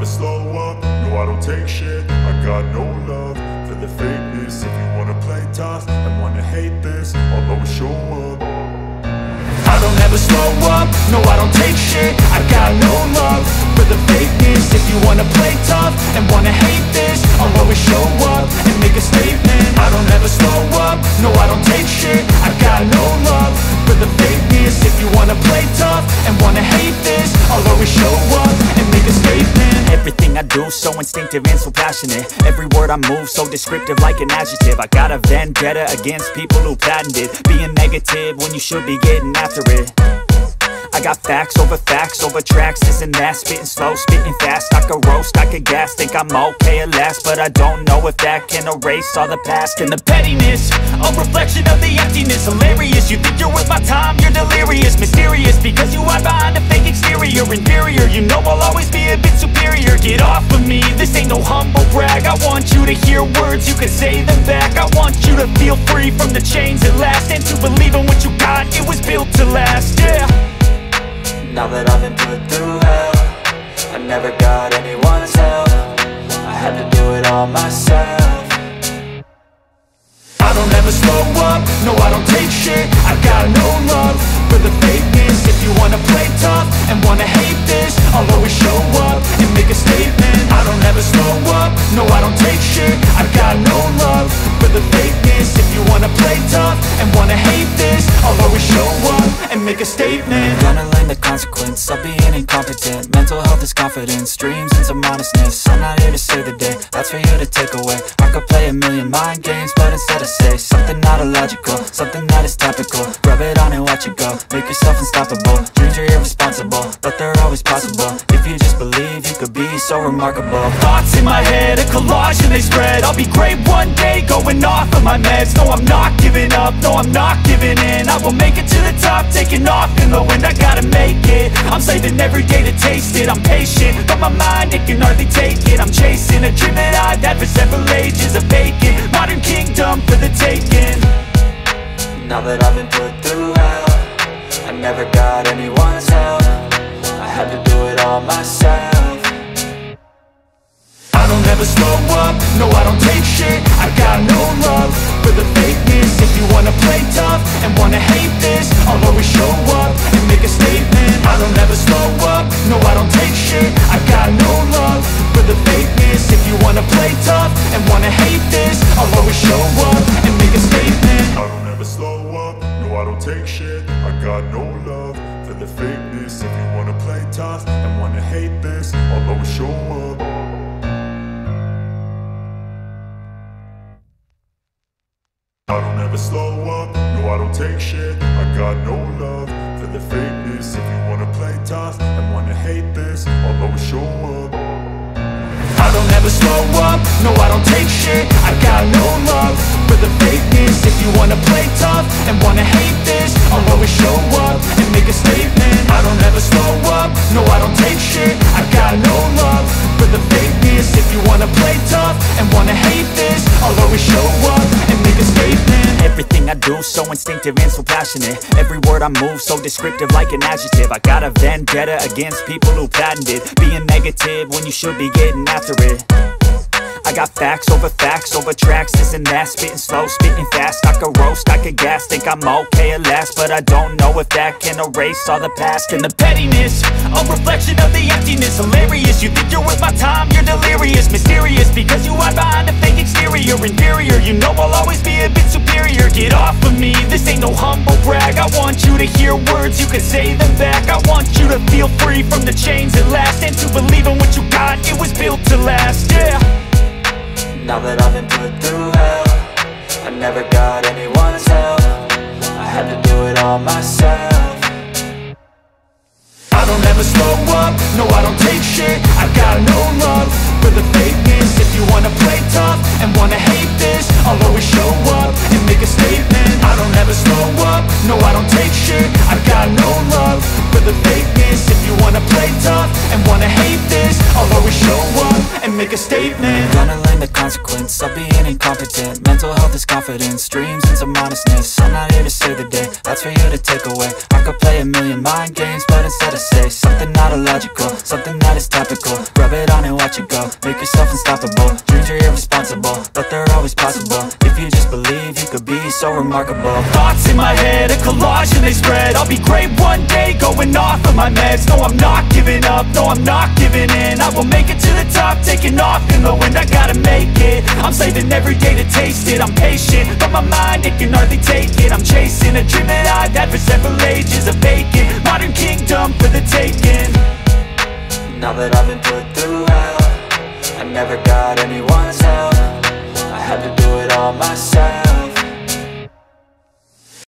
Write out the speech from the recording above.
never slow up, no I don't take shit. I got no love for the fakeness. If you wanna play tough and wanna hate this, I'll always show up. I don't ever slow up, no I don't take shit. I got no love for the fakeness. If you wanna play tough and wanna hate this, I'll always show up and make a statement. I don't ever slow up, no I don't take shit. I got no love for the fakeness. If you wanna play tough and wanna hate this, I'll always show up and make a statement. Everything I do so instinctive and so passionate. Every word I move so descriptive like an adjective. I got a vendetta against people who patented being negative when you should be getting after it. I got facts over tracks, this and that. Spitting slow, spitting fast. I could roast, I could gas. Think I'm okay at last, but I don't know if that can erase all the past. And the pettiness, a reflection of the emptiness. Hilarious, you think you're worth my time, you're delirious. Mysterious, because you hide behind a fake exterior. Inferior, you know I'll always be a bit superior. Get off of me, this ain't no humble brag. I want you to hear words, you can say them back. I want you to feel free from the chains that last, and to believe in what you got, it was built to last, yeah. Now that I've been put through hell, I never got anyone's help. I had to do it all myself. I don't ever slow up, no I don't take shit. I got no love for the fakeness. If you wanna play tough and wanna hate this, I'll always show up and make a statement. I don't ever slow up, no I don't take shit. I got no love for the fakeness. If you wanna play tough and wanna hate this, I'll always show up and make a statement. Gonna learn the consequence of being incompetent. Mental health is confidence, dreams and some honestness. I'm not here to save the day, that's for you to take away. I could play a million mind games, but instead I say something not illogical, something that is topical. Rub it on and watch it go, make yourself unstoppable. Dreams are irresponsible, but they're always possible. If you just believe, you could be so remarkable. Thoughts in my head, a collage and they spread. I'll be great one day, going off of my meds. No, I'm not giving up, no, I'm not giving in. I will make it to the top, taking off in the wind. I gotta make it, I'm saving every day to taste it. I'm patient, but my mind, it can hardly take it. I'm chasing a dream that I've had for several ages. A vacant, modern kingdom for the taking. Now that I've been put through hell, I never got anyone's help. I had to do it all myself. I don't ever slow up, no I don't take shit. I got no love for the fakeness. If you wanna play tough and wanna hate this, I'll always show up and make a statement. I don't ever slow up, no I don't take shit. I got no love for the fakeness. If you wanna play tough and wanna hate this, I'll always show up and make a statement. I don't ever slow up, no I don't take shit. I got no love for the fakeness. If you wanna play tough and wanna hate this, I'll always show up. I don't ever slow up, no I don't take shit. I got no love for the fakeness. If you wanna play tough and wanna hate this, I'll always show up. I don't ever slow up, no I don't take shit. I got no love for the fakeness. If you wanna play tough and wanna hate this, I'll always show up and make a statement. I don't ever slow up, no I don't take shit. I got no love for the fakeness. If you wanna play tough and wanna hate this, I'll always show up and make a statement. Everything I do so instinctive and so passionate. Every word I move so descriptive like an adjective. I got a vendetta against people who patented being negative when you should be getting after it. I got facts over tracks, this and that. Spitting slow, spitting fast. I could roast, I could gas. Think I'm okay at last, but I don't know if that can erase all the past. And the pettiness, a reflection of the emptiness. Hilarious, you think you're worth my time, you're delirious. Mysterious, because you hide behind a fake exterior. Inferior, you know I'll always be a bit superior. Get off of me, this ain't no humble brag. I want you to hear words, you can say them back. I want you to feel free from the chains that last, and to believe in what you got, it was built to last, yeah. Now that I've been put through hell, I never got anyone's help. I had to do it all myself. I don't ever slow up, no I don't take shit. I got no love for the fakeness. If you wanna play tough and wanna hate this, I'll always show up and make a statement. I don't ever slow up, no I don't take shit. I got no love for the fakeness. If you wanna play tough and wanna hate this, I'll always show up and make a statement. Gonna learn the consequence of being incompetent. Mental health is confidence, dreams and some honestness. I'm not here to save the day, that's for you to take away. I could play a million mind games, but instead I say something not illogical, something that is topical. Rub it on and let you go. Make yourself unstoppable. Dreams are irresponsible, but they're always possible. If you just believe, you could be so remarkable. Thoughts in my head, a collage and they spread. I'll be great one day, going off of my meds. No, I'm not giving up, no, I'm not giving in. I will make it to the top, taking off in the wind. I gotta make it, I'm saving every day to taste it. I'm patient, but my mind, it can hardly take it. I'm chasing a dream that I've had for several ages. A vacant, modern kingdom for the taking. Now that I've been put through hell, I never got anyone's help. I had to do it all myself.